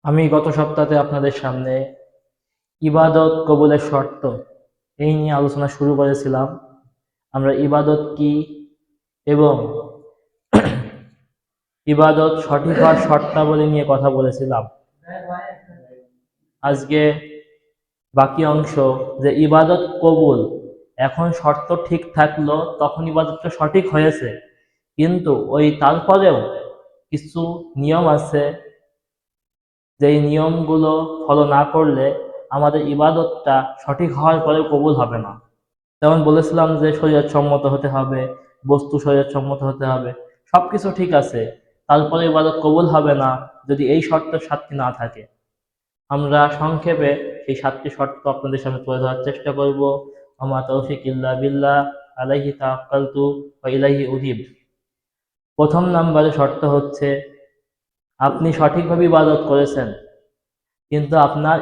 আমি গত সপ্তাহে আপনাদের সামনে ইবাদত কবুলের শর্ত এই নিয়ে আলোচনা শুরু করেছিলাম। আমরা ইবাদত কি এবং ইবাদত সঠিক হওয়ার শর্তাবলী নিয়ে কথা বলেছিলাম। আজকে বাকি অংশ, যে ইবাদত কবুল, এখন শর্ত ঠিক থাকলো তখন ইবাদতটা সঠিক হয়েছে, কিন্তু ওই তারপরেও কিছু নিয়ম আছে, যেই নিয়মগুলো ফলো না করলে আমাদের ইবাদতটা সঠিক হওয়ার পরেও কবুল হবে না। যেমন বলেছিলাম যে শরীয়ত সম্মত হতে হবে, বস্তু শরীয়ত সম্মত হতে হবে, সবকিছু ঠিক আছে, তারপরে ইবাদত কবুল হবে না যদি এই শর্ত 7টি না থাকে। আমরা সংক্ষেপে সেই 7টি শর্ত আপনাদের সামনে তুলে ধরার চেষ্টা করব। আমা তৌফিক ইল্লা বিল্লাহ, আলাইহি তাওয়াক্কালতু ওয়া ইলাইহি উনীব। প্রথম নম্বরে শর্ত হচ্ছে, আপনি সঠিকভাবে ইবাদত করেছেন, কিন্তু আপনার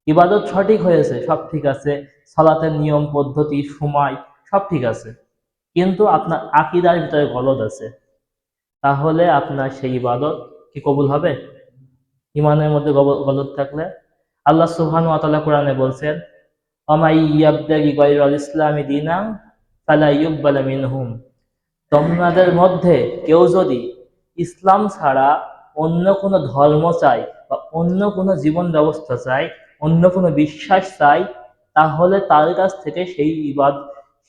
ইবাদত সঠিক হয়েছে, সব ঠিক আছে, সালাতের নিয়ম পদ্ধতি সময় সব ঠিক আছে, কিন্তু আপনার আকীদার ভিতরে গলদ আছে, তাহলে আপনার সেই ইবাদত কি কবুল হবে? ইমানের মধ্যে গলদ থাকলে আল্লাহ সুবহানাহু ওয়া তাআলা কোরআনে বলছেন, ওয়ামাই ইয়াবতাগি গায়রাল ইসলামি দীনান ফালা ইউকবালা মিনহুম। তোমাদের মধ্যে কেউ যদি ইসলাম ছাড়া অন্য কোনো ধর্ম চায় বা অন্য কোনো জীবন ব্যবস্থা চায়, অন্য কোনো বিশ্বাস চায়, তাহলে তার কাছ থেকে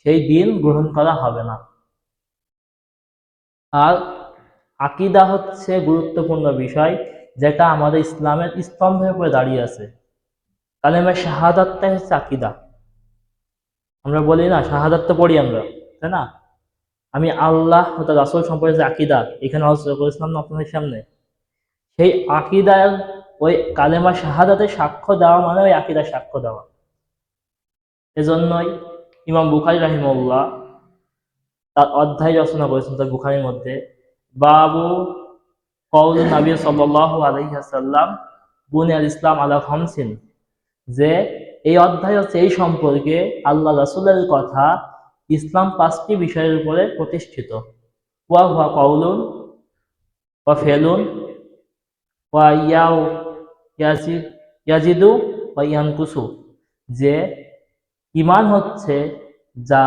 সেই দিন গ্রহণ করা হবে না। আর আকীদা হচ্ছে গুরুত্বপূর্ণ বিষয়, যেটা আমাদের ইসলামের স্তম্ভের উপরে দাঁড়িয়ে আছে। কালেমা শাহাদাতটাই হচ্ছে আকীদা। আমরা বলি না, শাহাদাত তো পড়ি আমরা, তাই না? আমি আল্লাহ ও তার রাসূল সম্পর্কে যে আকীদা এখানে আলোচনা করেছিলাম না আপনাদের সামনে, সেই আকীদার ওই কালেমা শাহাদাতে সাক্ষ্য দেওয়া মানে ওই আকীদার সাক্ষ্য দেওয়া। এজন্যই ইমাম বুখারী রাহিমাহুল্লাহ তার অধ্যায় রচনা করেছেন তার বুখারীর মধ্যে, বাবু কওল নবী সাল্লাল্লাহু আলাইহি ওয়াসাল্লাম বুনিয়াল ইসলাম আলা খামসিন, যে এই অধ্যায় হচ্ছে এই সম্পর্কে আল্লাহ রাসূলের কথা, ইসলাম 5টি বিষয়ের উপরে প্রতিষ্ঠিত। ওয়া হুয়া কওলুন ওয়া ফেলুন ওয়া ইয়াজিদু ওয়া ইয়ানকুসু, যে ঈমান হচ্ছে যা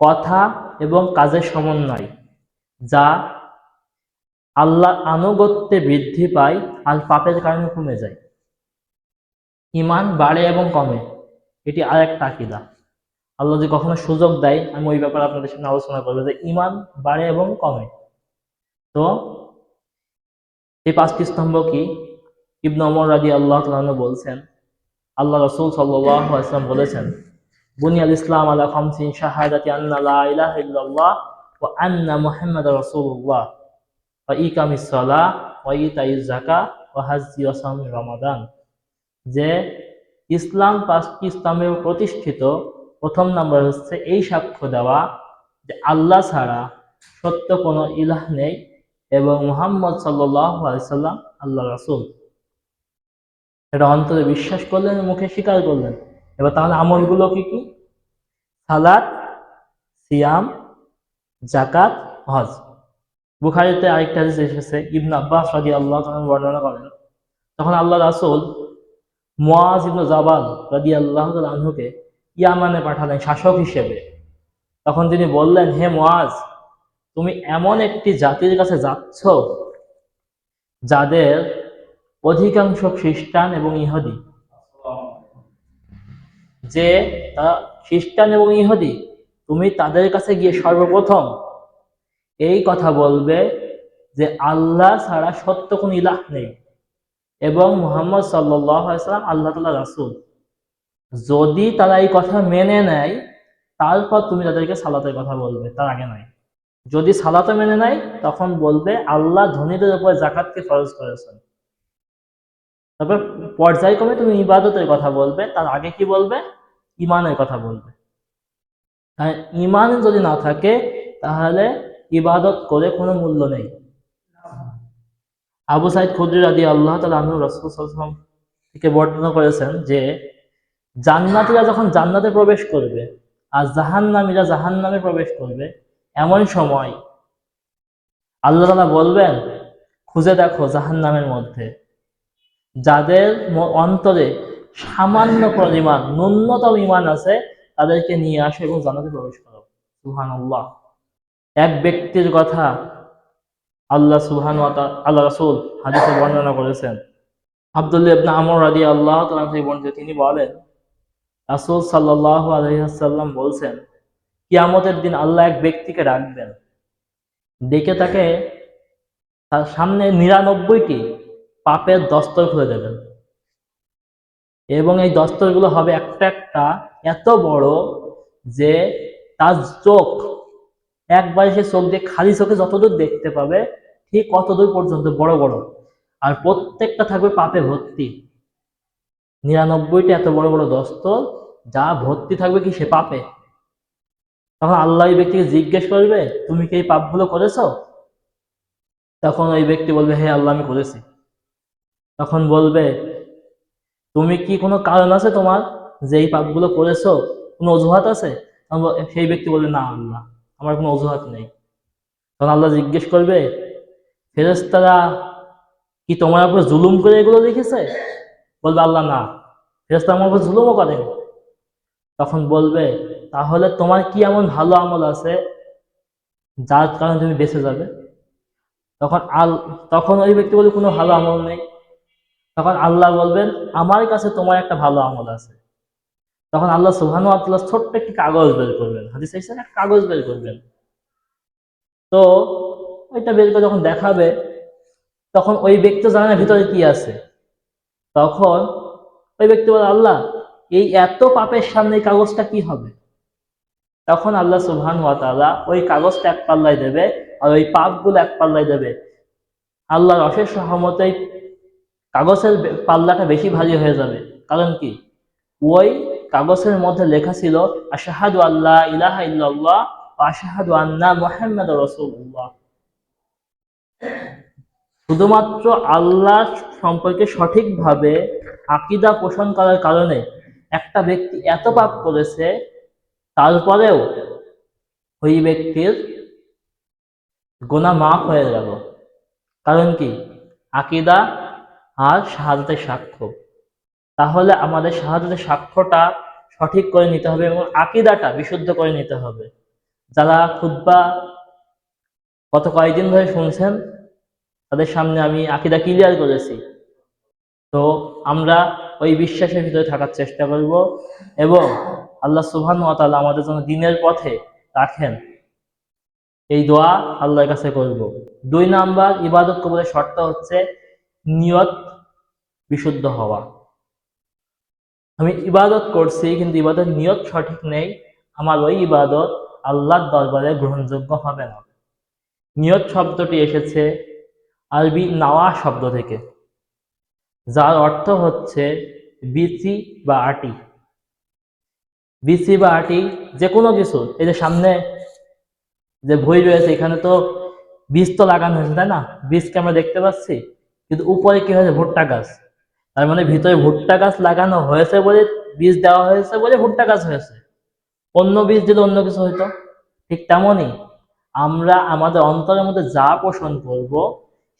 কথা এবং কাজের সমন্বয়, যা আল্লাহর আনুগত্যে বৃদ্ধি পায় আর পাপের কারণে কমে যায়। ঈমান বাড়ে এবং কমে, এটি আরেকটা আকীদা। আল্লাহ যদি কখনো সুযোগ দেয় আমি ওই ব্যাপারে আপনাদের সামনে আলোচনা করবো, যে ঈমান বাড়ে এবং কমে। তো এই 5টি স্তম্ভ কি? ইবনে ওমর রাদিয়াল্লাহু তাআলা আনহু বলছেন, আল্লাহ রাসূল সাল্লাল্লাহু আলাইহি ওয়াসাল্লাম বলেছেন, বুনিয়াল ইসলাম আলা খামসিন শাহাদাতি আন্না লা ইলাহা ইল্লাল্লাহ ওয়া আন্না মুহাম্মাদার রাসূলুল্লাহ ওয়া ইকামিস সালাহ ওয়া ইতাইজ যাকাত ওয়া হাজ্জি ওয়া সাওমি রমাদান। যে ইসলাম 5টি স্তম্ভে প্রতিষ্ঠিত। প্রথম নম্বর হচ্ছে এই সাক্ষ্য দেওয়া যে আল্লাহ ছাড়া সত্য কোনো ইলাহ নেই এবং মুহাম্মদ সাল্লাল্লাহু আলাইহি সাল্লাম আল্লাহ রাসূল। এটা অন্তরে বিশ্বাস করলেন, মুখে স্বীকার করলেন। এবার তাহলে আমলগুলো কি কি? সালাত, সিয়াম, যাকাত, হজ। বুখারীতে আরেকটা হাদিস এসেছে, ইবনে আব্বাস রাদিয়াল্লাহু তাআলা বর্ণনা করেন, তখন আল্লাহ রাসূল মুআজ ইবনে জাবাল রাদিয়াল্লাহু তাআলা আনহুকে ইয়ামানে পাঠালেন শাসক হিসেবে। তখন তিনি বললেন, হে মুআজ, তুমি এমন একটি জাতির কাছে যাচ্ছ যাদের অধিকাংশ খ্রিস্টান এবং ইহুদি, যে তারা খ্রিস্টান এবং ইহুদি, তুমি তাদের কাছে গিয়ে সর্বপ্রথম এই কথা বলবে যে আল্লাহ ছাড়া সত্য কোনো ইলাহ নেই এবং মুহাম্মদ সাল্লাল্লাহু আলাইহি ওয়াসাল্লাম আল্লাহ তাআলার রাসূল। যদি তারা এই কথা মেনে নেয়, তারপর তুমি তাদেরকে সালাতের কথা বলবে, তার আগে নয়। যদি সালাতে মেনে নেয়, তখন বলবে আল্লাহ ধনীদের উপর যাকাতকে ফরজ করেছেন। তারপর পর্যায়ক্রমে তুমি ইবাদতের কথা বলবে, তার আগে কি বলবে? ঈমানের কথা বলবে। ঈমান যদি না থাকে তাহলে ইবাদত করে কোনো মূল্য নেই। আবু সাঈদ খুদরি রাদিয়াল্লাহু তাআলা আনহু রাসূল সাল্লাল্লাহু আলাইহি ওয়াসাল্লাম থেকে বর্ণনা করেছেন যে জান্নাতীরা যখন জান্নাতে প্রবেশ করবে আর জাহান্নামীরা জাহান্নামে প্রবেশ করবে, এমন সময় আল্লাহ তাআলা বলবেন, খুঁজে দেখো জাহান্নামের মধ্যে যাদের অন্তরে সামান্য পরিমাণ ন্যূনতম ঈমান আছে, তাদেরকে নিয়ে আসো এবং জান্নাতে প্রবেশ করো। সুবহানাল্লাহ। এক ব্যক্তির কথা আল্লাহ রাসূল হাদিসে বর্ণনা করেছেন। আব্দুল্লাহ ইবনে আমর রাদিয়াল্লাহু তাআলা থেকে বর্ণিত, তিনি বলেন রাসূল সাল্লাল্লাহু আলাইহি ওয়াসাল্লাম বলছেন, কিয়ামতের দিন আল্লাহ এক ব্যক্তিকে ডাকবেন, ডেকে তাকে তার সামনে ৯৯টি পাপের দস্তর খুলে দেবেন এবং এই দস্তরগুলো হবে একটা একটা এত বড় যে তার চোখ একবারে সে চোখ দিয়ে খালি চোখে যতদূর দেখতে পাবে ঠিক অতদূর পর্যন্ত বড় বড়, আর প্রত্যেকটা থাকবে পাপে ভর্তি। ৯৯টি এত বড় বড় দস্তর যা ভর্তি থাকবে কি সে পাপে। তখন আল্লাহ ওই ব্যক্তিকে জিজ্ঞেস করবে, তুমি কি এই পাপগুলো করেছো? তখন ওই ব্যক্তি বলবে, হে আল্লাহ, আমি করেছি। তখন বলবে, তুমি কি কোনো কারণ আছে তোমার যে এই পাপগুলো করেছো, কোনো অজুহাত আছে? সেই ব্যক্তি বলবে, না আল্লাহ, আমার কোনো অজুহাত নেই। তখন আল্লাহ জিজ্ঞেস করবে, ফেরেশতারা কি তোমার উপর জুলুম করে এগুলো লিখেছে? বলবে, আল্লাহ না, ফেরেশতারা আমার উপর জুলুমও করেনি। তখন বলবে, তাহলে তোমার কি এমন ভালো আমল আছে যার কারণে তুমি বেঁচে যাবে? তখন তখন ওই ব্যক্তি বলবে, কোনো ভালো আমল নেই। তখন আল্লাহ বলবেন, আমার কাছে তোমার একটা ভালো আমল আছে। তখন আল্লাহ সুবহানাহু ওয়া তাআলা ছোট্ট একটি কাগজ বের করবেন, হাদিসে এসেছে একটা কাগজ বের করবেন। তো ওইটা বের করে যখন দেখাবে, তখন ওই ব্যক্তি জানে না ভিতরে কি আছে। তখন ওই ব্যক্তি বলে, আল্লাহ, এই এত পাপের সামনে এই কাগজটা কি হবে? তখন আল্লাহ সুবহানাহু ওয়া তাআলা ওই কাগজটা এক পাল্লায় দেবে আর ওই পাপগুলো এক পাল্লায় দেবে। আল্লাহর অশেষ রহমতে কাগজের পাল্লাটা বেশি ভারী হয়ে যাবে। কারণ কি, ওই কাগজের মধ্যে লেখা ছিল, আশহাদু আল্লা ইলাহা ইল্লাল্লাহ ওয়া আশহাদু আন্না মুহাম্মাদুর রাসূলুল্লাহ। শুধুমাত্র আল্লাহ সম্পর্কে সঠিকভাবে আকীদা পোষণ করার কারণে একটা ব্যক্তি এত পাপ করেছে, তারপরেও ওই ব্যক্তির গুনাহ মাফ হয়ে গেল। কারণ কি, আকীদা আর শাহাদাতের সাক্ষ্য। তাহলে আমাদের শাহাদাতের সাক্ষ্যটা সঠিক করে নিতে হবে এবং আকীদাটা বিশুদ্ধ করে নিতে হবে। যারা খুতবা গত কয়েকদিন ধরে শুনছেন, তাদের সামনে আমি আকীদা ক্লিয়ার করেছি। তো আমরা ওই বিশ্বাসের ভিতরে থাকার চেষ্টা করব এবং আল্লাহ সুবহানাহু ওয়া তাআলা আমাদের জন্য দ্বীনের পথে রাখেন, এই দোয়া আল্লাহর কাছে করব। ২ নাম্বার ইবাদত কবুলের শর্ত হচ্ছে নিয়ত বিশুদ্ধ হওয়া। আমি ইবাদত করছি কিন্তু ইবাদত নিয়ত সঠিক নেই, আমার ওই ইবাদত আল্লাহর দরবারে গ্রহণযোগ্য হবে না। নিয়ত শব্দটি এসেছে আরবি নাওয়া শব্দ থেকে, যার অর্থ হচ্ছে বিচি বা আটি। বিচি বা আটি যে কোনো কিছু, এই যে সামনে যে বই রয়েছে এখানে তো বীজ তো লাগানো হয়েছে, তাই না? বীজকে আমরা দেখতে পাচ্ছি, কিন্তু উপরে কি হয়েছে, ভুট্টা গাছ। তার মানে ভিতরে ভুট্টা গাছ লাগানো হয়েছে বলে, বীজ দেওয়া হয়েছে বলে ভুট্টা গাছ হয়েছে। অন্য বীজ দিলে অন্য কিছু হইতো। ঠিক তেমনই আমরা আমাদের অন্তরের মধ্যে যা পোষণ করব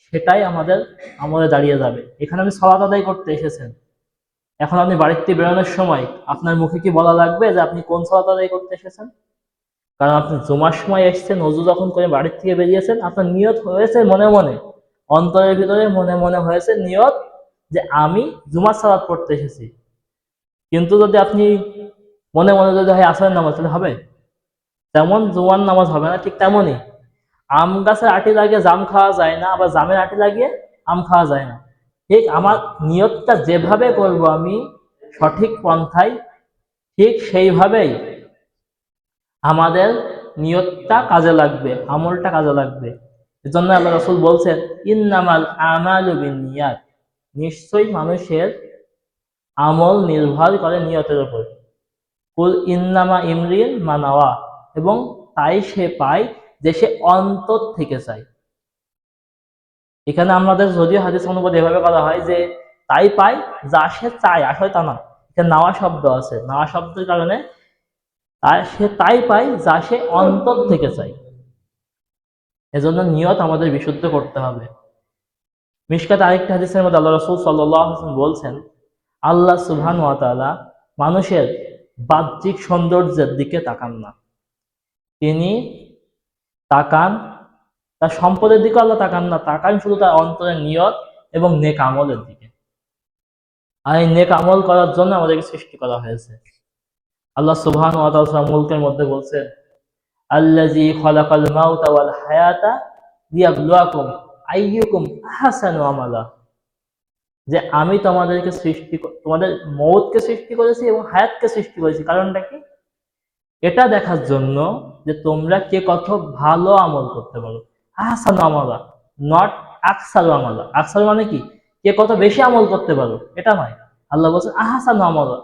সেটাই আমাদের আমলে দাঁড়িয়ে যাবে। এখানে আপনি সালাত আদায় করতে এসেছেন, এখন আপনি বাড়ির থেকে বেরোনোর সময় আপনার মুখে কি বলা লাগবে যে আপনি কোন সালাত আদায় করতে এসেছেন? কারণ আপনি জুমার সময় এসেছেন, ওযু যখন করে বাড়ির থেকে বেরিয়েছেন, আপনার নিয়ত হয়েছে মনে মনে, অন্তরের ভিতরে মনে মনে হয়েছে নিয়ত যে আমি জুমার সালাত পড়তে এসেছি। কিন্তু যদি আপনি মনে মনে যদি হয় আসরের নামাজ, তাহলে হবে? যেমন জুমার নামাজ হবে না, ঠিক তেমনই আম গাছের আটি লাগিয়ে জাম খাওয়া যায় না, আবার জামের আটি লাগিয়ে আম খাওয়া যায় না। ঠিক আমার নিয়তটা যেভাবে করব আমি সঠিক পন্থায়, ঠিক সেইভাবেই আমাদের নিয়তটা কাজে লাগবে, আমলটা কাজে লাগবে। এজন্য আল্লাহ রাসূল বলছেন, ইন্নামাল আমালু বিন্নিয়াত, নিশ্চয়ই মানুষের আমল নির্ভর করে নিয়তের উপর। কুল ইন্নামা ইমরিন মা নাওয়া, এবং তাই সে পায় যে সে অন্তর থেকে চায়। এখানে আমাদের যদিও হাদিস অনুবাদ এভাবে করা হয় যে তাই পায় যা সে চায়, আসলে তা না। এখানে নাওয়া শব্দ আছে, নাওয়া শব্দের কারণে সে তাই পায় যা সে অন্তর থেকে চায়। এজন্য নিয়ত আমাদের বিশুদ্ধ করতে হবে। মিশকাত আরেকটা হাদিসের মধ্যে আল্লাহ রাসূল সাল্লাল্লাহু আলাইহি ওয়াসাল্লাম বলছেন, আল্লাহ সুবহানাহু ওয়া তাআলা মানুষের বাহ্যিক সৌন্দর্যের দিকে তাকান না, তিনি তাকান তার সম্পদের দিকে, আল্লাহ তাকান না, তাকান শুধু তার অন্তরের নিয়ত এবং নেক আমলের দিকে। আর এই নেক আমল করার জন্য আমাদেরকে সৃষ্টি করা হয়েছে। আল্লাহ সুবহানাহু ওয়া তাআলা সূরা মুলকের মধ্যে বলছেন, আল্লাযী খালাকাল মাউতা ওয়াল হায়াতা লিয়াবলুয়াকুম আইয়ুকুম আহসানু আমালা, যে আমি তোমাদেরকে তোমাদের মওতকে সৃষ্টি করেছি এবং হায়াতকে সৃষ্টি করেছি। কারণটা কি? এটা দেখার জন্য যে তোমরা কে কত ভালো আমল করতে পারো। আহসানু আমালা, নট আকসারু আমালা। আকসারু মানে কি? কে কত বেশি আমল করতে পারো, এটা নয়। আল্লাহ বলছেন আহসানু আমালা,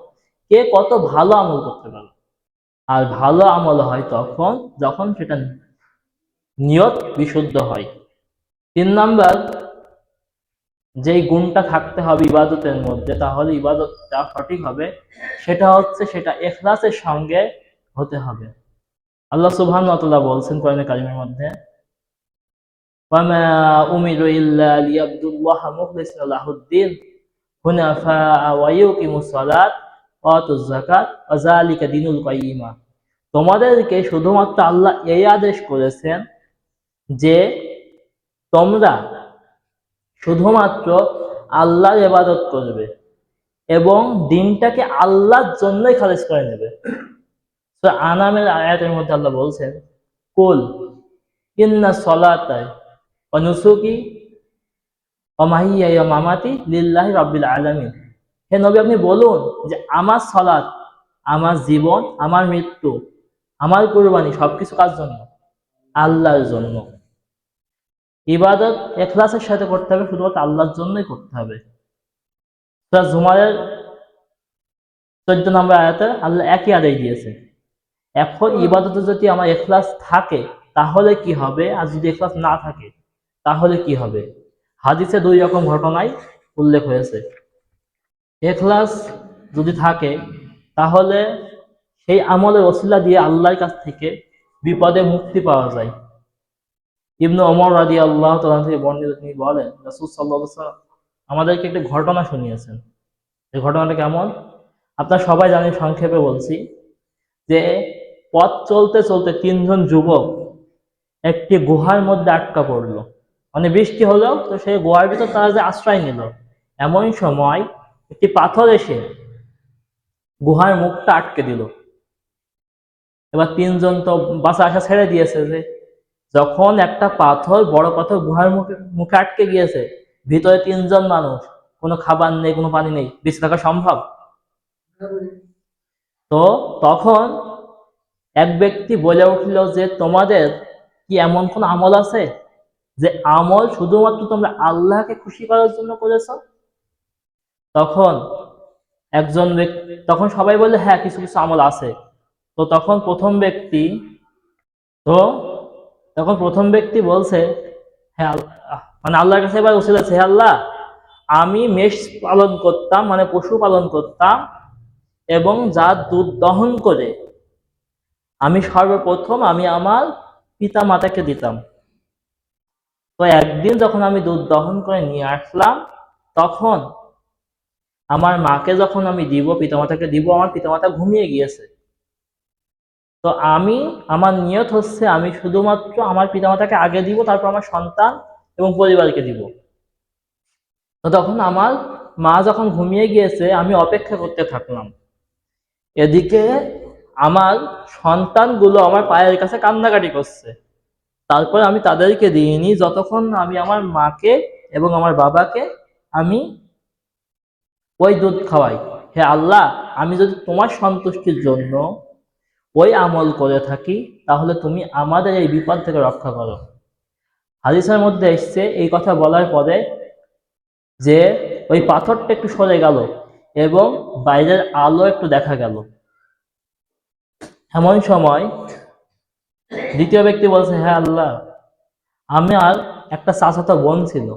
কে কত ভালো আমল করতে পারো। আর ভালো আমল হয় তখন যখন সেটা নিয়ত বিশুদ্ধ হয়। 3 নাম্বার যেই গুণটা থাকতে হবে ইবাদতের মধ্যে, তাহলে ইবাদতটা সঠিক হবে, সেটা হচ্ছে সেটা ইখলাসের সঙ্গে হতে হবে। আল্লাহ সুবহানাহু ওয়া তাআলা বলছেন কোরআনে কারিমের মধ্যে, ওয়ামা উমিরু ইল্লা লিয়াবদুল্লাহা মুখলিসিনা লাহুদ্দিন হুনাফা ওয়া ইউকিমুস সালাত ওয়া আতুজ যাকাত ওয়া যালিকা দীনুল কাইয়্যিমা। তোমাদেরকে শুধুমাত্র আল্লাহ এই আদেশ করেছেন যে তোমরা শুধুমাত্র আল্লাহর ইবাদত করবে এবং দিনটাকে আল্লাহর জন্যই খালিস করে নেবে। সূরা আনামের আয়াতের মধ্যে আল্লাহ বলছেন, কুল ইন্না সলাতা ওয়া নুসুকি ওয়া মাহিয়ায়া ওয়া মামাতি লিল্লাহি রাব্বিল আলামিন। হে নবী, আপনি বলুন যে আমার সালাত, আমার জীবন, আমার মৃত্যু, আমার কুরবানি সবকিছু কার জন্য? আল্লাহর জন্য। ইবাদত ইখলাসের সাথে করতে হবে, শুধুমাত্র আল্লাহর জন্যই করতে হবে। সূরা জুমারের 14 নম্বর আয়াতে আল্লাহ একই আদেশ দিয়েছে। এখন ইবাদতে যদি আমার ইখলাস থাকে তাহলে কি হবে, আর যদি ইখলাস না থাকে তাহলে কি হবে? হাদিসে 2 রকম ঘটনাই উল্লেখ হয়েছে। ইখলাস যদি থাকে তাহলে সেই আমলের ওসিলা দিয়ে আল্লাহর কাছ থেকে বিপদে মুক্তি পাওয়া যায়। ইবনে ওমর রাদিয়াল্লাহু তাআলা থেকে বর্ণিত, তিনি বলেন রাসূল সাল্লাল্লাহু আলাইহি ওয়াসাল্লাম আমাদেরকে একটা ঘটনা শুনিয়েছেন। এই ঘটনাটা কেমন আপনারা সবাই জানেন, সংক্ষেপে বলছি যে পথ চলতে চলতে 3 জন যুবক একটি গুহার মধ্যে আটকা পড়লো। মানে বৃষ্টি হলো, তো সেই গুহার ভিতর তারা যে আশ্রয় নিল, এমন সময় একটি পাথর এসে গুহার মুখটা আটকে দিল। এবার 3 জন তো বাঁচা আশা ছেড়ে দিয়েছে, যে যখন একটা পাথর, বড় পাথর গুহার মুখে আটকে গিয়েছে, ভিতরে 3 জন মানুষ, কোনো খাবার নেই, কোনো পানি নেই, বেঁচে থাকা সম্ভব? তো তখন এক ব্যক্তি বলে উঠল যে তোমাদের কি এমন কোন আমল আছে যে আমল শুধুমাত্র তোমরা আল্লাহকে খুশি করার জন্য করেছো? তখন তখন সবাই বলে হ্যাঁ, কিছু কিছু আমল আছে। তো তখন প্রথম ব্যক্তি বলছে, হ্যাঁ মানে আল্লাহর কাছে এবার উসিলা আছে, হে আল্লাহ, আমি মেষ পালন করতাম, মানে পশু পালন করতাম, এবং যার দুধ দহন করে আমি সর্বপ্রথম আমার পিতা মাতাকে দিতাম। তো একদিন যখন আমি দুধ দহন করে নিয়ে আসলাম, তখন আমার মাকে যখন আমি দিব, পিতামাতাকে দিব, আমার পিতামাতা ঘুমিয়ে গিয়েছে। তো আমার নিয়ত হচ্ছে আমি শুধুমাত্র আমার পিতামাতাকে আগে দিব, তারপর আমার সন্তান এবং পরিবারকে দিব। তো তখন আমার মা যখন ঘুমিয়ে গিয়েছে, আমি অপেক্ষা করতে থাকলাম। এদিকে আমার সন্তানগুলো আমার পায়ের কাছে কান্নাকাটি করছে। তারপর আমি তাদেরকে দিইনি যতক্ষণ আমি আমার মাকে এবং আমার বাবাকে আমি ওই দুধ খাওয়াই। হে আল্লাহ, আমি যদি তোমার সন্তুষ্টির জন্য ওই আমল করে থাকি, তাহলে তুমি আমাদের এই বিপদ থেকে রক্ষা করো। হাদিসের মধ্যে এসছে এই কথা বলার পরে যে ওই পাথরটা একটু সরে গেল এবং বাইরের আলো একটু দেখা গেল। এমন সময় দ্বিতীয় ব্যক্তি বলছে, হ্যাঁ আল্লাহ, আমার একটা চাচাতো বোন ছিল।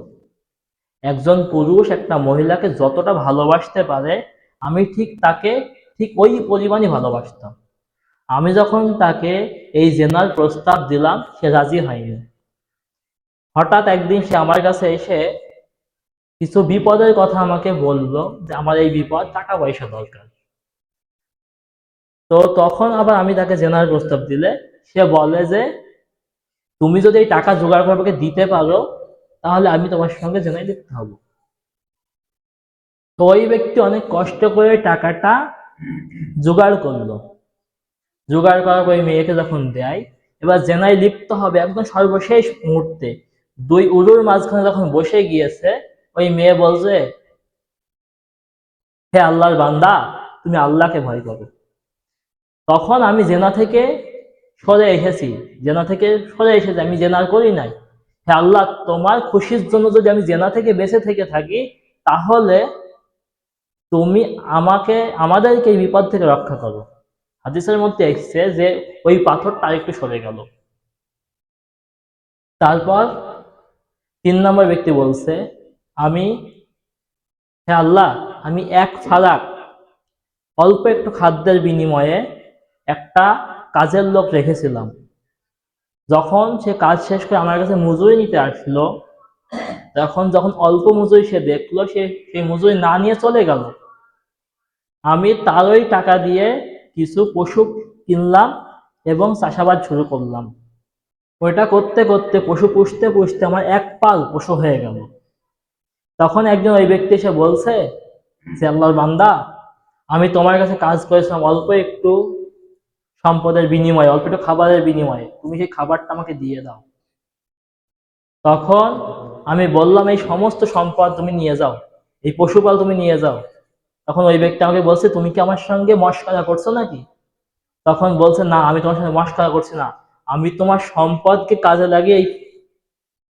একজন পুরুষ একটা মহিলাকে যতটা ভালোবাসতে পারে, আমি তাকে ঠিক ওই পরিমাণই ভালোবাসতাম। আমি যখন তাকে এই জেনার প্রস্তাব দিলাম, সে রাজি হয়নি। হঠাৎ একদিন সে আমার কাছে এসে কিছু বিপদের কথা আমাকে বললো যে আমার এই বিপদ, টাকা পয়সা দরকার। তো তখন আবার আমি তাকে জেনার প্রস্তাব দিলে সে বলে যে তুমি যদি এই টাকা জোগাড় করে আমাকে দিতে পারো তাহলে আমি তোমার সঙ্গে জেনায় লিপ্ত হব। তো ওই ব্যক্তি অনেক কষ্ট করে টাকাটা জোগাড় করলো। জোগাড় করার পর মেয়েকে যখন দেয়, এবার জেনায় লিপ্ত হবে একদম সর্বশেষ মুহূর্তে, দুই উলুর মাঝখানে যখন বসে গিয়েছে, ওই মেয়ে বলছে, হে আল্লাহর বান্দা, তুমি আল্লাহকে ভয় করো। তখন আমি জেনা থেকে সরে এসেছি, আমি জেনা করি নাই। হে আল্লাহ, তোমার খুশির জন্য যদি আমি জেনা থেকে বেঁচে থেকে থাকি তাহলে তুমি আমাদেরকে এই বিপদ থেকে রক্ষা করো। হাদিসের মধ্যে এসেছে যে ওই পাথরটা আরেকটু সরে গেল। তারপর 3 নম্বর ব্যক্তি বলছে, হে আল্লাহ, আমি এক ফারাক অল্প একটু খাদ্যের বিনিময়ে একটা কাজের লোক রেখেছিলাম। যখন সে কাজ শেষ করে আমার কাছে মজুরি নিতে আসলো, যখন অল্প মজুরি সে দেখলো, সেই মজুরি না নিয়ে চলে গেল। আমি তারই টাকা দিয়ে কিছু পশু কিনলাম এবং চাষাবাদ শুরু করলাম। ওইটা করতে করতে, পশু পুষতে পুষতে আমার এক পাল পশু হয়ে গেল। তখন একজন ওই ব্যক্তি এসে বলছে যে আল্লাহর বান্দা, আমি তোমার কাছে কাজ করেছিলাম অল্প একটু সম্পদের বিনিময়ে, অল্প একটু খাবারের বিনিময়ে, তুমি সেই খাবারটা আমাকে দিয়ে দাও। তখন আমি বললাম, এই সমস্ত সম্পদ তুমি নিয়ে যাও, এই পশুপাল তুমি নিয়ে যাও। তখন ওই ব্যক্তি আমাকে বলছে, তুমি কি আমার সঙ্গে মশকরা করছো নাকি? তখন বলছে, না, আমি তোমার সঙ্গে মশকরা করছি না, আমি তোমার সম্পদকে কাজে লাগিয়ে এই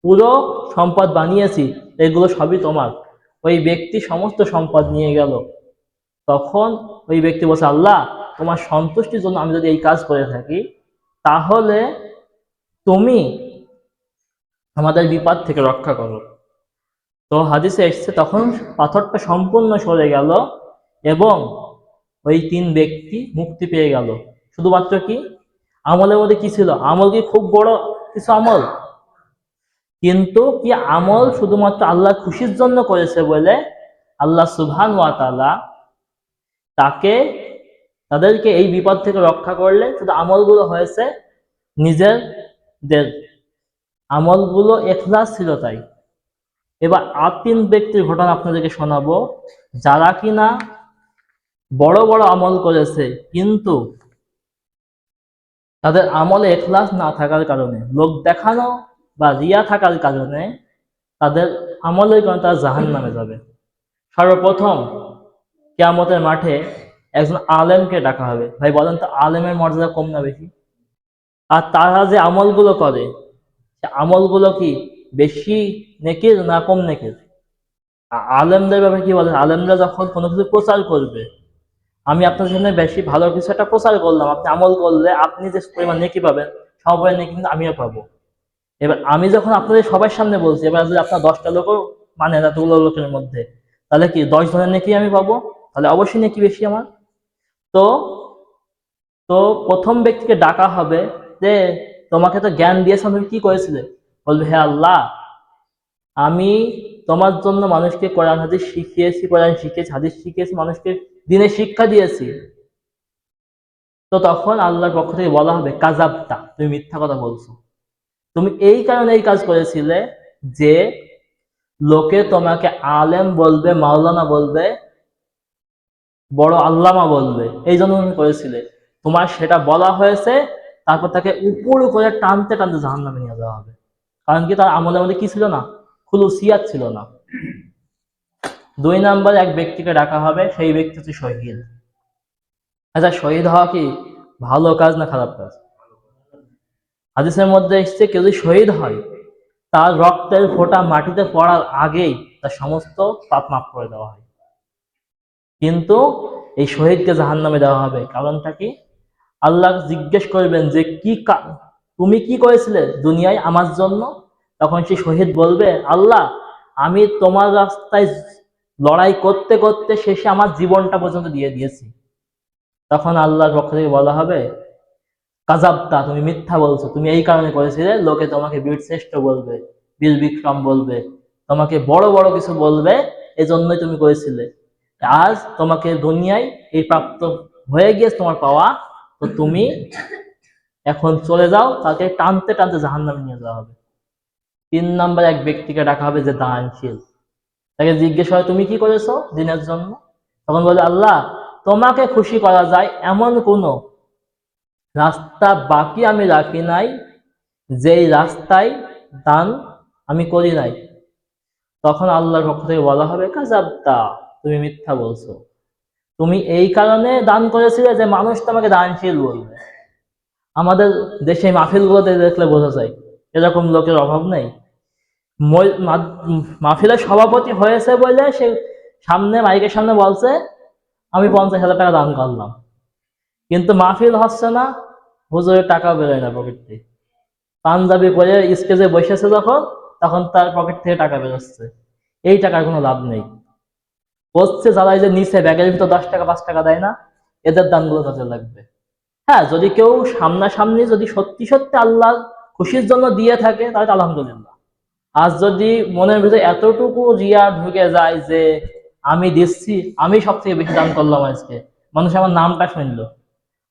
পুরো সম্পদ বানিয়েছি, এগুলো সবই তোমার। ওই ব্যক্তি সমস্ত সম্পদ নিয়ে গেল। তখন ওই ব্যক্তি বলছে, আল্লাহ, তোমার সন্তুষ্টির জন্য আমি যদি এই কাজ করে থাকি তাহলে তুমি আমাদের বিপদ থেকে রক্ষা করো। তো হাদিসে এসছে তখন পাথরটা সম্পূর্ণ সরে গেল এবং ওই 3 ব্যক্তি মুক্তি পেয়ে গেল। শুধুমাত্র কি আমলের মধ্যে কি ছিল? আমল কি খুব বড় কিছু আমল? কিন্তু কি আমল শুধুমাত্র আল্লাহর খুশির জন্য করেছে বলে আল্লাহ সুবহানাহু ওয়া তাআলা তাদেরকে এই বিপদ থেকে রক্ষা করলে। শুধু আমলগুলো হয়েছে নিজেদের আমলগুলো ইখলাস ছিল তাই। এবার আর 3 ব্যক্তির ঘটনা আপনাদেরকে শোনাবো যারা কিনা বড় বড় আমল করেছে কিন্তু তাদের আমলে ইখলাস না থাকার কারণে, লোক দেখানো বা রিয়া থাকার কারণে তাদের আমলের কারণে তারা জাহান্নামে যাবে। সর্বপ্রথম কিয়ামতের মাঠে একজন আলেমকে ডাকা হবে। ভাই বলেন তো, আলেমের মর্যাদা কম না বেশি? আর তারা যে আমলগুলো করে, সে আমলগুলো কি বেশি নেকির না কম নেকির? আলেমদের ব্যাপারে কি বলেন? আলেমরা যখন কোনো কিছু প্রচার করবে, আমি আপনার সামনে বেশি ভালো কিছু একটা প্রচার করলাম, আপনি আমল করলে আপনি যে পরিমাণ নেকি পাবেন, সবাই নেকি কিন্তু আমিও পাবো। এবার আমি যখন আপনাদের সবার সামনে বলছি, এবার যদি আপনার 10টা লোকও মানে এতগুলো লোকের মধ্যে, তাহলে কি 10 জনের নেকি আমি পাবো? তাহলে অবশ্যই নেকি বেশি আমার। তো তো প্রথম ব্যক্তিকে ডাকা হবে যে তোমাকে তো জ্ঞান দিয়েছে, তুমি কি করেছিলে? বলবে, হে আল্লাহ, আমি তোমার জন্য মানুষকে কোরআন হাদিস শিখিয়েছি, হাদিস শিখিয়েছি, মানুষকে দিনের শিক্ষা দিয়েছি। তো তখন আল্লাহর পক্ষ থেকে বলা হবে, কাযাবতা, তুমি মিথ্যা কথা বলছো। তুমি এই কারণে এই কাজ করেছিলে যে লোকে তোমাকে আলেম বলবে, মাওলানা বলবে, বড় আল্লামা বলবে, এই জন্য তুমি করেছিলে। তোমার সেটা বলা হয়েছে, তারপর তাকে উপর করে টানতে টানতে জাহান্নামে নিয়ে যাওয়া হবে। কারণ কি, তার আমলের মধ্যে কি ছিল না? খুলুসিয়াত ছিল না। 2 নম্বরে এক ব্যক্তিকে ডাকা হবে, সেই ব্যক্তি হচ্ছে শহীদ। আচ্ছা, শহীদ হওয়া কি ভালো কাজ না খারাপ কাজ? হাদিসের মধ্যে এসছে, কেউ যদি শহীদ হয় তার রক্তের ফোঁটা মাটিতে পড়ার আগেই তার সমস্ত পাপ মাফ করে দেওয়া হয়। কিন্তু এই শহীদকে জাহান্নামে দেওয়া হবে। কারণটা কি? আল্লাহ জিজ্ঞেস করবেন যে তুমি কি করেছিলে দুনিয়ায় আমার জন্য? তখন সেই শহীদ বলবে, আল্লাহ, আমি তোমার রাস্তায় লড়াই করতে করতে শেষে আমার জীবনটা পর্যন্ত দিয়ে দিয়েছি। তখন আল্লাহর পক্ষ থেকে বলা হবে, কাযাবতা, তুমি মিথ্যা বলছো, তুমি এই কারণে করেছিলে, লোকে তোমাকে বীর শ্রেষ্ঠ বলবে, বীর বিক্রম বলবে, তোমাকে বড় বড় কিছু বলবে, এজন্যই তুমি করেছিলে। আজ তোমাকে দুনিয়ায় এই প্রাপ্ত হয়ে গিয়েছে তোমার পাওয়া, তো তুমি এখন চলে যাও, তাকে টানতে টানতে জাহান্নামে নিয়ে যাওয়া হবে। 3 নম্বর এক ব্যক্তিকে ডাকা হবে যে দানশীল। তাকে জিজ্ঞেস হয় তুমি কি করেছো দিনের জন্য? তখন বলে আল্লাহ, তোমাকে খুশি করা যায় এমন কোন রাস্তা বাকি আমি রাখি নাই যেই রাস্তায় দান আমি করি নাই। তখন আল্লাহর পক্ষ থেকে বলা হবে কাযাবতা, তুমি মিথ্যা বলছো। তুমি এই কারণে দান করেছিলে যে মানুষ তোমাকে দানশীল বলবে। আমাদের দেশে মাহফিলগুলোতে দেখলে বোঝা যায় এরকম লোকের অভাব নেই। মাহফিলের সভাপতি হয়েছে বলে সে সামনে মাইকের সামনে বলছে আমি 50,000 টাকা দান করলাম, কিন্তু মাহফিল হচ্ছে না, হুজুরের টাকা বেরোয় না পকেট থেকে। পাঞ্জাবি পরে স্টেজে বসেছে যখন, তখন তার পকেট থেকে টাকা বেরোচ্ছে, এই টাকার কোনো লাভ নেই। হচ্ছে যারা এই যে নিচে ব্যাগের ভিতর 10 টাকা 5 টাকা দেয় না, এদের দানগুলো কাজে লাগবে। হ্যাঁ, যদি কেউ সামনাসামনি যদি সত্যি সত্যি আল্লাহ খুশির জন্য দিয়ে থাকে তাহলে আলহামদুলিল্লাহ। আজ যদি মনের ভিতরে এতটুকু রিয়া ঢুকে যায় যে আমি দিচ্ছি, আমি সব থেকে বেশি দান করলাম, আজকে মানুষ আমার নামটা শুনলো,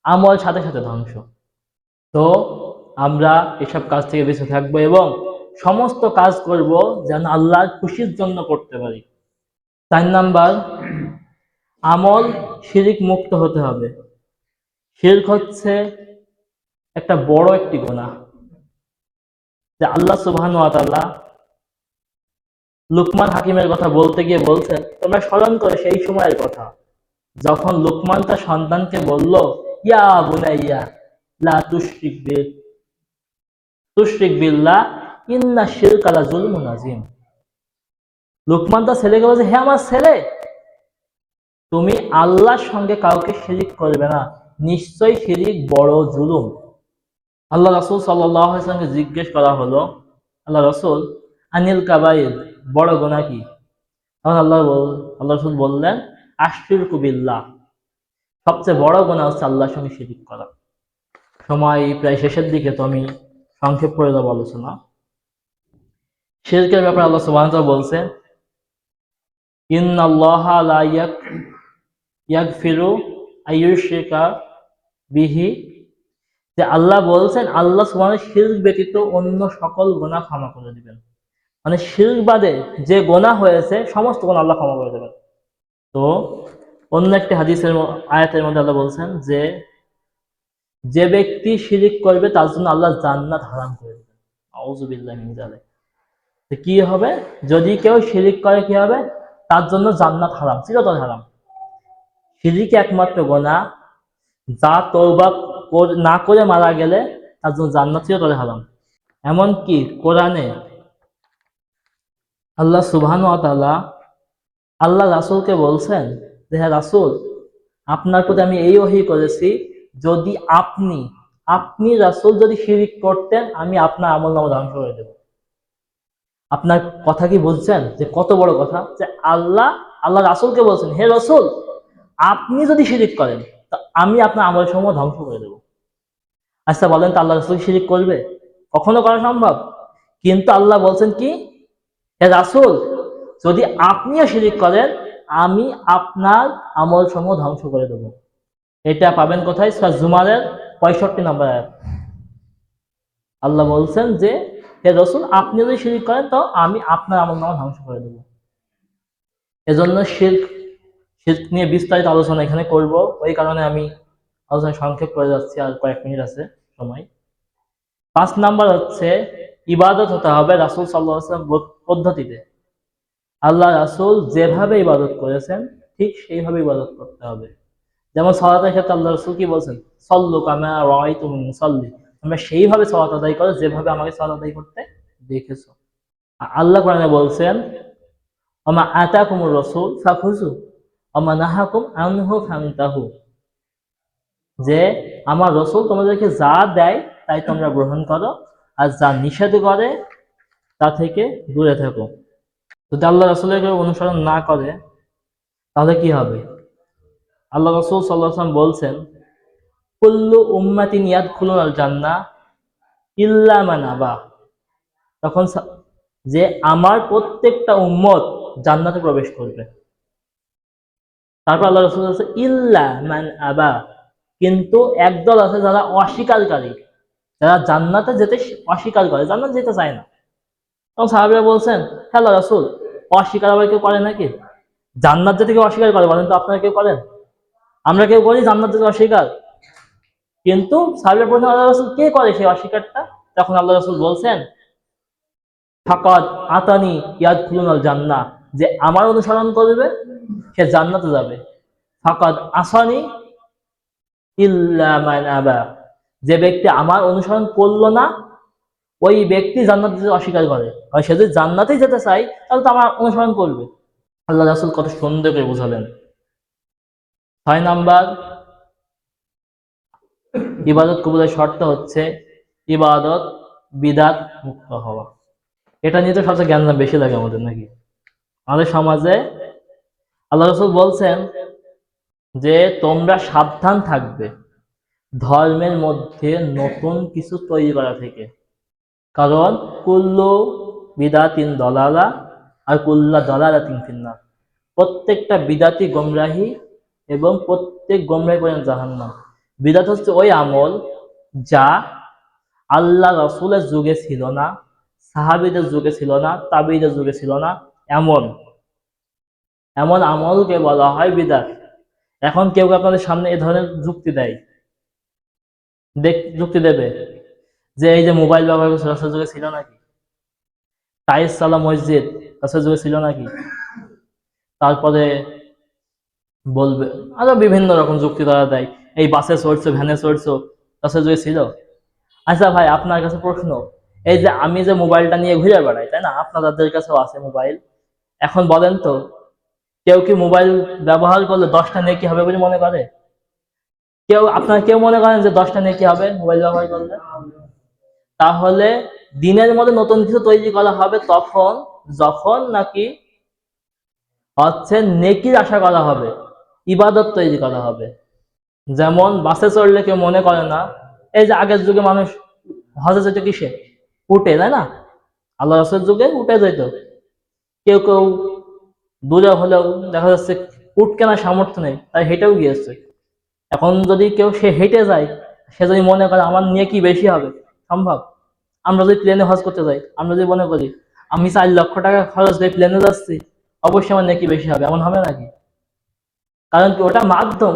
আমল সাথে সাথে ধ্বংস। তো আমরা এসব কাজ থেকে বেঁচে থাকবো এবং সমস্ত কাজ করব যেন আল্লাহর খুশির জন্য করতে পারি। 4 নাম্বার, আমল শিরিক মুক্ত হতে হবে। শিরক হচ্ছে একটা বড় একটি গুনাহ, যে আল্লাহ সুবহানাহু ওয়া তাআলা লুকমান হাকিমের কথা বলতে গিয়ে বলছেন, তোমরা স্মরণ করো সেই সময়ের কথা যখন লুকমান তার সন্তানকে বলল, ইয়া বুনাইয়া লা তুশরিক বিল্লাহ ইন্না শিরকা লাযুলমুন আযীম। লুকমান তার ছেলেকে বলছে, হে আমার ছেলে, তুমি আল্লাহর সঙ্গে কাউকে শিরিক করবে না, নিশ্চয়ই শিরিক বড় জুলুম। আল্লাহ রাসূল সাল্লাল্লাহু আলাইহি ওয়াসাল্লামকে জিজ্ঞেস করা হলো, আল্লাহ রাসূল, আনিল কাবাইর, বড় গুনাহ কি? তখন আল্লাহ রাসূল বললেন, আশরিকু বিল্লাহ, সবচেয়ে বড় গুনাহ হচ্ছে আল্লাহর সঙ্গে শিরিক করা। সময় প্রায় শেষের দিকে, তো আমি সংক্ষেপ করে দেব আলোচনা। শিরকের ব্যাপারে আল্লাহ সুবহানাহু ওয়া তাআলা বলছেন, ইন্নাল্লাহা লা ইয়াগফিরু আইয়ুশরিকা বিহি, যে আল্লাহ বলছেন আল্লাহ সুবহানাহু শিরক ব্যতীত অন্য সকল গুনাহ ক্ষমা করে দিবেন। মানে শিরক বাদে যে গুনাহ হয়েছে সমস্ত গুনাহ আল্লাহ ক্ষমা করে দেবেন। তো অন্য একটি হাদিসের আয়াতের মধ্যে আল্লাহ বলছেন যে যে ব্যক্তি শিরিক করবে তার জন্য আল্লাহ জান্নাত হারাম করে দেবেন। আউযু বিল্লাহি মিন যালিক। কি হবে যদি কেউ শিরিক করে, কি হবে? তার জন্য জান্নাত হারাম, চিরতরে হারাম। শিরিক একমাত্র গুনাহ যা তওবা না করে মারা গেলে তার জন্য জান্নাত চিরতরে হারাম। এমনকি কোরআনে আল্লাহ সুবহানাহু ওয়া তাআলা আল্লাহ রাসূলকে বলছেন যে হে রাসূল, আপনার প্রতি আমি এই ওহী করেছি, যদি আপনি রাসূল যদি শিরিক করতেন আমি আপনার আমলনামা ধ্বংস করে দেব। আপনার কথা কি বুঝছেন যে কত বড় কথা? যে আল্লাহ রাসূলকে বলছেন, হে রাসূল, আপনি যদি শিরিক করেন তো আমি আপনার আমলসমূহ ধ্বংস করে দেব। আচ্ছা বলেন তো আল্লাহ রাসূল শিরিক করবে? কখনো করা সম্ভব? কিন্তু আল্লাহ বলছেন কি, হে রাসূল, যদি আপনিও শিরিক করেন আমি আপনার আমলসমূহ ধ্বংস করে দেব। এটা পাবেন কোথায়? সূরা জুমারের 65 নম্বর আয়াত। আল্লাহ বলছেন যে হে রাসূল, আপনি যদি শিরক করেন তো আমি আপনার আমলনামা ধ্বংস করে দেব। এজন্য শিরক নিয়ে বিস্তারিত আলোচনা এখানে করব, ওই কারণে আমি আলোচনা সংক্ষেপ করে যাচ্ছি, আর কয়েক মিনিট আছে সময়। 5 নাম্বার হচ্ছে ইবাদত হতে হবে রাসূল সাল্লাল্লাহু আলাইহি ওয়াসাল্লাম পদ্ধতিতে। আল্লাহ রাসূল যেভাবে ইবাদত করেছেন ঠিক সেইভাবে ইবাদত করতে হবে। যেমন সালাতের ক্ষেত্রে আল্লাহ রাসূল কি বলছেন, সাল্লু কামা রাআইতুমুনি উসাল্লি, তোমরা সেইভাবে সালাত আদায় করো যেভাবে আমাকে সালাত আদায় করতে দেখেছো। আল্লাহ কোরআনে বলছেন, ওমা আতাকুমুর রাসূল ফাখুযু ওমা নাহাকুম আনহু ফান্তাহু, যে আমার রাসূল তোমাদেরকে যা দেয় তাই তোমরা গ্রহণ করো, আর যা নিষেধ করে তা থেকে দূরে থাকো। যদি আল্লাহ রাসূলের অনুসরণ না করে তাহলে কি হবে? আল্লাহ রাসূল সাল্লাল্লাহু আলাইহি ওয়াসাল্লাম বলছেন, কুল্লু উম্মাতিন ইয়াদখুলুনাল জান্নাহ ইল্লা মান আবা। তখন যে আমার প্রত্যেকটা উম্মত জান্নাতে প্রবেশ করবে। তারপর আল্লাহ রাসূল বলেছে ইল্লা মান আবা, কিন্তু একদল আছে যারা অস্বীকারী, যারা জান্নাতে যেতে অস্বীকার করে, জান্নাত যেতে চায় না। তখন সাহাবীরা বলছেন, হ্যাঁ আল্লাহ রাসূল, অস্বীকার আবার কেউ করে নাকি? জান্নাত যেতে কেউ অস্বীকার করে, বলেন তো আপনারা কেউ করেন? আমরা কেউ করি জান্নাত যেতে অস্বীকার? কিন্তু সাহাবীরা বলছেন আল্লাহ রাসূল কে করে সেই অস্বীকারটা? তখন আল্লাহ রাসূল বলছেন ফাকাদ আতানি ইয়াদখুলুনাল জান্নাহ, যে আমার অনুসরণ করবে সে জান্নাতে যাবে। ফাকাদ আসানি ইল্লা মান আবা, যে ব্যক্তি আমার অনুসরণ করলো না ওই ব্যক্তি জান্নাত যেতে অস্বীকার করে। আর সে যদি জান্নাতেই যেতে চায় তাহলে তো আমার অনুসরণ করবে। আল্লাহ রাসূল কত সুন্দর করে বুঝালেন। 6 নাম্বার, ইবাদত কবুলের শর্ত হচ্ছে ইবাদত বিদাত মুক্ত হওয়া। এটা নিয়ে তো সবচেয়ে জ্ঞান বেশি লাগে আমাদের, নাকি? আমাদের সমাজে আল্লাহ রাসূল বলছেন যে তোমরা সাবধান থাকবে ধর্মের মধ্যে নতুন কিছু তৈরি করা থেকে, কারণ কুল্লু বিদাতিন দলালা আর কুল্লা দলালাতিন ফিন্নার, প্রত্যেকটা বিদাতি গোমরাহি এবং প্রত্যেক গোমরাহি পর্যন্ত জাহান্নাম। বিদাত হচ্ছে ওই আমল যা আল্লাহ রাসূলের যুগে ছিল না, সাহাবীদের যুগে ছিল না, তাবেঈদের যুগে ছিল না, এমন এমন আমলকে বলা হয় বিদাত। এখন কেউ আপনাদের সামনে এ ধরনের যুক্তি দেয়, যুক্তি দেবে যে এই যে মোবাইল ব্যবহার করছে রাসূলের যুগে ছিল নাকি? টাইলস চালা মসজিদ রাসূলের যুগে ছিল নাকি? তারপরে বলবে আরো বিভিন্ন রকম যুক্তি তারা দেয়, এই বাসে চড়ছো ভ্যানে চড়ছো রাসূলের যুগে ছিল। আচ্ছা ভাই, আপনার কাছে প্রশ্ন, এই যে আমি যে মোবাইলটা নিয়ে ঘুরে বেড়াই, তাই না, আপনাদের কাছেও আছে মোবাইল, এখন বলেন তো কেউ কি মোবাইল ব্যবহার করলে 10টা নেকি হবে বলে মনে করে? কেউ মনে করেন যে 10টা নেকি হবে মোবাইল ব্যবহার করলে? তাহলে দিনের মধ্যে নতুন কিছু তৈরি করা হবে তখন যখন নাকি হচ্ছে নেকির আশা করা হবে, ইবাদত তৈরি করা হবে। যেমন বাসে চড়লে কেউ মনে করে না, এই যে আগের যুগে মানুষ হজে যেত কিসে? উটে, তাই না? আল্লাহ রাসূলের যুগে উটে যেত। কেউ কেউ দূরে হলেও দেখা যাচ্ছে উট কেনার সামর্থ্য নেই, তাই হেঁটেও গিয়েছে। এখন যদি কেউ সে হেঁটে যায়, সে যদি মনে করে আমার নিয়ে কি বেশি হবে, সম্ভব? আমরা যদি প্লেনে হজ করতে যাই, আমরা যদি মনে করি আমি 4 লক্ষ টাকা খরচ করে প্লেনে যাচ্ছি, অবশ্যই আমার নাকি বেশি হবে, এমন হবে নাকি? কারণ কি, ওটা মাধ্যম,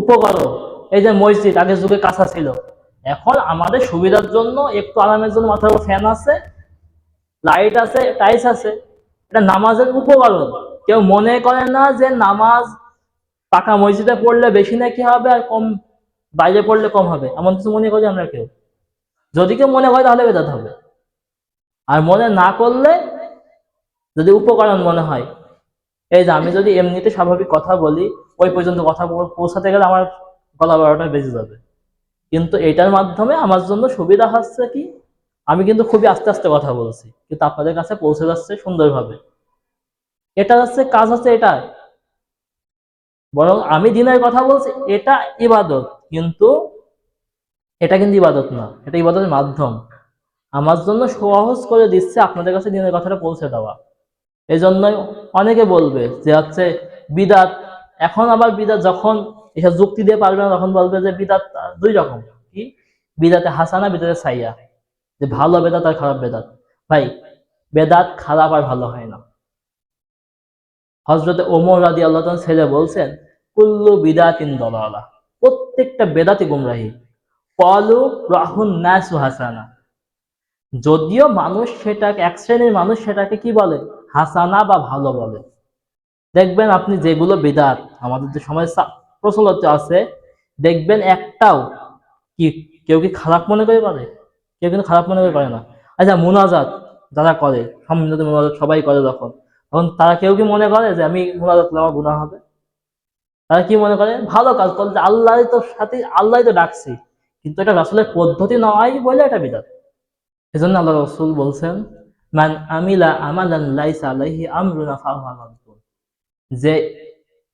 উপকরণ। এই যে মসজিদ আগের যুগে কাঁচা ছিল, এখন আমাদের সুবিধার জন্য একটু আরামের জন্য মাথার উপর ফ্যান আছে, লাইট আছে, টাইলস আছে, এটা নামাজের উপকরণ। কেউ মনে করে না যে নামাজ পাকা মসজিদে পড়লে বেশি নাকি হবে আর কম বাইরে পড়লে কম হবে, এমন কিছু মনে করি আমরা কেউ? যদি কেউ মনে করে তাহলে বেদাত হবে, আর মনে না করলে যদি উপকরণ মনে হয়, এই যে আমি যদি এমনিতে স্বাভাবিক কথা বলি, ওই পর্যন্ত কথা পৌঁছাতে গেলে আমার গলা 12টা বেজে যাবে, কিন্তু এটার মাধ্যমে আমার জন্য সুবিধা হচ্ছে কি, আমি কিন্তু খুবই আস্তে আস্তে কথা বলছি, কিন্তু আপনাদের কাছে পৌঁছে যাচ্ছে সুন্দরভাবে। এটা হচ্ছে কাজ, হচ্ছে এটা। বরং আমি দিনের কথা বলছি, এটা ইবাদত, কিন্তু এটা কিন্তু ইবাদত না, এটা ইবাদতের মাধ্যম। আমার জন্য সহজ করে দিচ্ছে আপনাদের কাছে দিনের কথাটা পৌঁছে দেওয়া। এই জন্যই অনেকে বলবে যে হচ্ছে বিদাত। এখন আবার বিদাত যখন এসব যুক্তি দিয়ে পারবে না, তখন বলবে যে বিদাত 2 রকম, কি বিদাতে হাসানা, বিদাতে সাইয়া, যে ভালো বেদাত আর খারাপ বেদাত। ভাই, বেদাত খারাপ আর ভালো হয় না। হযরতে ওমর রাদিয়াল্লাহু তাআলা ছেলে বলছেন কুল্লু বিদাতিন দালালা, প্রত্যেকটা বেদাতি গুমরাহি। ক্বালু রাহুন নাসু হাসানা, যদিও মানুষ সেটাকে, এক শ্রেণীর মানুষ সেটাকে কি বলে, হাসানা বা ভালো বলে। দেখবেন আপনি যেগুলো বিদাত আমাদের যে সমাজে প্রচলিত আছে, দেখবেন একটাও কি কেউ কি খারাপ মনে করে? কেউ কিন্তু খারাপ মনে করে না। আচ্ছা, মুনাজাত যারা করে, সম্মিলিত মুনাজাত সবাই করে, যখন তখন তারা কেউ কি মনে করে যে আমি মুনাজাত করলে আমার গুনাহ হবে? তারা কি মনে করে, ভালো কাজ করলে আল্লাহই তো সাথে, আল্লাহই তো ডাকছি, কিন্তু এটা রাসূলের পদ্ধতি নয় বলে এটা বিদআত। এজন্য আল্লাহ রাসূল বলছেন মান আমিলা আমালান লাইসা আলাইহি আমরুনা ফাহুয়া রাদ্দুন, যে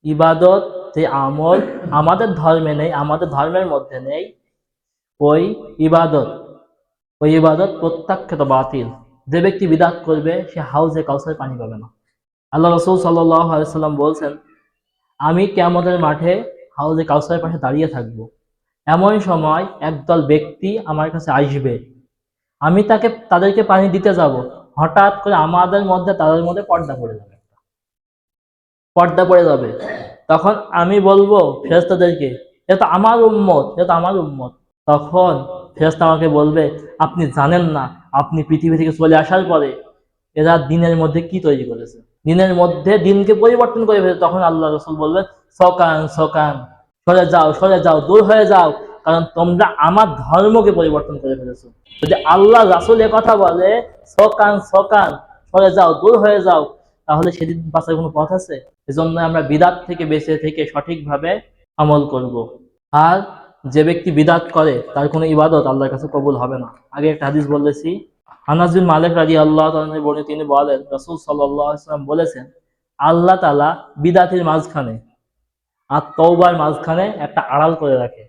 ইবাদত, যে আমল আমাদের ধর্মে নেই, আমাদের ধর্মের মধ্যে নেই, ওই ইবাদত ওই ইবাদত প্রত্যাখ্যাত বাতিল। যে ব্যক্তি বিদআত করবে সে হাউজে কাউসারে পানি পাবে না। আল্লাহ রাসূল সাল্লাল্লাহু আলাইহি ওয়াসাল্লাম বলছেন, আমি কিয়ামতের মাঠে হাউজে কাউসারের পাশে দাঁড়িয়ে থাকব। এমন সময় একদল ব্যক্তি আমার কাছে আসবে, আমি তাদেরকে পানি দিতে যাব, হঠাৎ করে তাদের মধ্যে পর্দা পড়ে যাবে। তখন আমি বলবো ফেরেশতাদেরকে, এটা তো আমার উম্মত, এটা তো আমার উম্মত। তখন ফেরেশতা আমাকে বলবে, আপনি জানেন না, আপনি পৃথিবী থেকে চলে আসার পরে এরা দিনের মধ্যে কি তৈরি করেছে, দিনের মধ্যে দিনকে পরিবর্তন করে ফেলেছে। তখন আল্লাহ রাসূল বলবেন, সকান সকান, সরে যাও, দূর হয়ে যাও, কারণ তোমরা আমার ধর্মকে পরিবর্তন করে ফেলেছো। যদি আল্লাহ রাসূল কথা বলে সকান সকান, সরে যাও, দূর হয়ে যাও, তাহলে সেদিন বাঁচার কোনো পথ আছে? এজন্য আমরা বিদআত থেকে বেঁচে থেকে সঠিকভাবে আমল করব। আর যে ব্যক্তি বিদআত করে তার কোনো ইবাদত আল্লাহর কাছে কবুল হবে না। আগে একটা হাদিস বলেছি, আনাস বিন মালিক রাদিয়াল্লাহু তাআলা বর্ণিত, তিনি বলেন রাসূল সাল্লাল্লাহু আলাইহি ওয়াসাল্লাম বলেছেন, আল্লাহ তাআলা বিদআতের মাঝখানে আর তওবার মাঝখানে একটা আড়াল করে রাখে।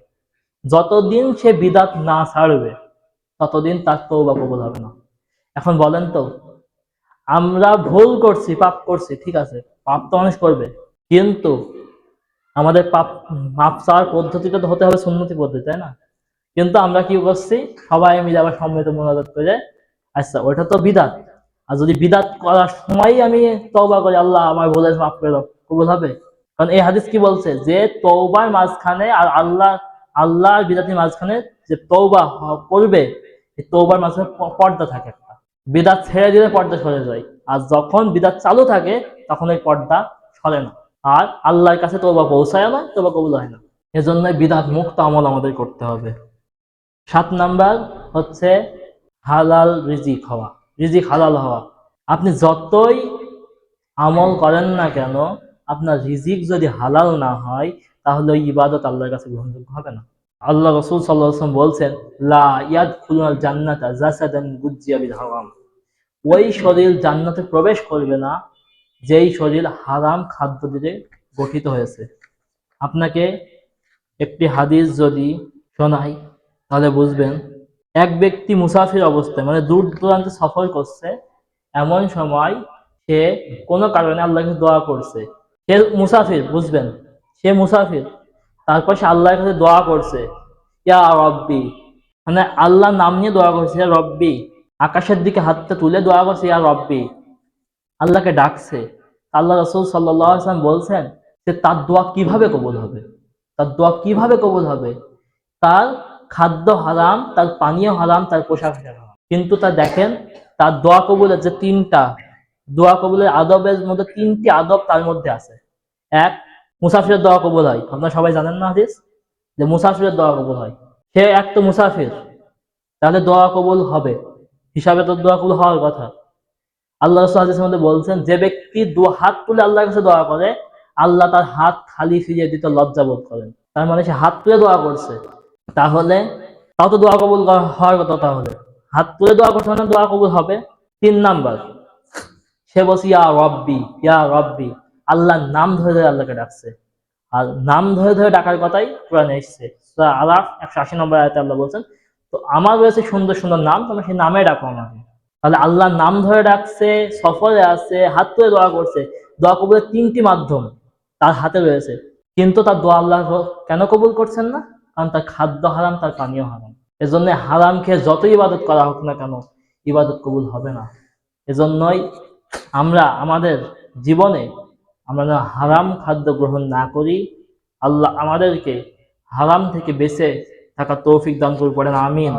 যতদিন সে বিদআত না ছাড়বে ততদিন তার তওবা কবুল হবে না। এখন বলেন তো, আমরা ভুল করছি, পাপ করছি, ঠিক আছে, পাপ তো মানুষ করবে, কিন্তু আমাদের মাপ চাওয়ার পদ্ধতিটা তো হতে হবে সুন্নতি পদ্ধতি, তাই না? কিন্তু আমরা কি করছি, সবাই মিলে আবার সম্মিলিত মোনাজাত করে, আচ্ছা ওইটা তো বিদআত, আর যদি বিদআত করার সময় আমি তওবা করি, আল্লাহ আমার ভুল হয়েছে মাফ করে দাও, কবুল হবে? কারণ এই হাদিস কি বলছে, যে তওবার মাঝখানে আর আল্লাহ আর বিদআতের মাঝখানে যে তওবা করবে, এই তওবার মাঝখানে পর্দা থাকে একটা। বিদআত ছেড়ে দিলে পর্দা সরে যায়, আর যখন বিদআত চালু থাকে তখন এই পর্দা সরে না, আর আল্লাহর কাছে তওবা পৌঁছায় না, তওবা কবুল হয় না। এজন্য বিদআত মুক্ত আমল আমাদের করতে হবে। 7 নাম্বার হচ্ছে হালাল রিজিক হওয়া, রিজিক হালাল হওয়া। আপনি যতই আমল করেন না কেন, আপনার রিজিক যদি হালাল না হয় তাহলে ওই ইবাদত আল্লাহর কাছে গ্রহণযোগ্য হবে না। আল্লাহ রাসূল সাল্লাল্লাহু আলাইহি ওয়াসাল্লাম বলছেন, লা ইয়াদখুলুল জান্নাতা জাসাদান গুজ্জিয়া বিল হারাম। ওই শরীর জান্নাতে প্রবেশ করবে না যেই শরীর হারাম খাদ্য দিয়ে গঠিত হয়েছে। আপনাকে একটি হাদিস যদি শোনাই তাহলে বুঝবেন। এক ব্যক্তি মুসাফির অবস্থায়, মানে দূর দূরান্তে সফর করছে, এমন সময় সে কোনো কারণে আল্লাহকে দোয়া করছে। সে মুসাফির, বুঝবেন, সে মুসাফির, তারপর সে আল্লাহর কাছে দোয়া করছে, ইয়া রব্বি, মানে আল্লাহর নাম নিয়ে দোয়া করছে, ইয়া রব্বি, আকাশের দিকে হাতটা তুলে দোয়া করছে, ইয়া রব্বি, আল্লাহকে ডাকছে। আল্লাহ রাসূল সাল্লাল্লাহু আলাইহি ওয়াসাল্লাম বলছেন যে তার দোয়া কিভাবে কবুল হবে, তার দোয়া কিভাবে কবুল হবে? তার খাদ্য হারাম, তার পানীয় হারাম, তার পোশাক হারাম, কিন্তু তা দেখেন তার দোয়া কবুলের যে দোয়া কবুলের আদবের মধ্যে 3টি আদব তার মধ্যে আছে। এক, মুসাফিরের দোয়া কবুল হয়, আপনারা সবাই জানেন না হাদিস, যে মুসাফিরের দোয়া কবুল হয়। সে এক তো মুসাফির, তাহলে দোয়া কবুল হবে, হিসাবে তো দোয়া কবুল হওয়ার কথা। আল্লাহ রাসূল হাদিসের মধ্যে বলছেন, যে ব্যক্তি হাত তুলে আল্লাহর কাছে দোয়া করে, আল্লাহ তার হাত খালি ফিরিয়ে দিতে লজ্জা বোধ করেন। তার মানে সে হাত তুলে দোয়া করছে, তাহলে তাও তো দোয়া কবুল হওয়ার কথা। তাহলে হাত তুলে দোয়া করছে মানে দোয়া কবুল হবে। 3 নাম্বার, সে বলছে ইয়া রব্বি, ইয়া রব্বি, আল্লাহর নাম ধরে ধরে আল্লাহকে ডাকছে। আর নাম ধরে ধরে ডাকার কথাই কোরআনে এসেছে। সূরা আরাফ 180 নম্বর আয়াতে আল্লাহ বলছেন, তো আমার রয়েছে সুন্দর সুন্দর নাম, তোমরা সেই নামে ডাকো আমাকে। তাহলে আল্লাহর নাম ধরে ডাকছে, সফরে আছে, হাত তুলে দোয়া করছে, দোয়া কবুলের 3টি মাধ্যম তার হাতে রয়েছে, কিন্তু তার দোয়া আল্লাহ কেন কবুল করছেন না? কারণ তার খাদ্য হারাম, তার পানীয় হারাম। এজন্য হারাম খেয়ে যত ইবাদত করা হোক না কেন, ইবাদত কবুল হবে না। এজন্যই আমরা আমাদের জীবনে আমরা হারাম খাদ্য গ্রহণ না করি। আল্লাহ আমাদেরকে হারাম থেকে বেঁচে থাকার তৌফিক দান করে, পড়েন আমিন।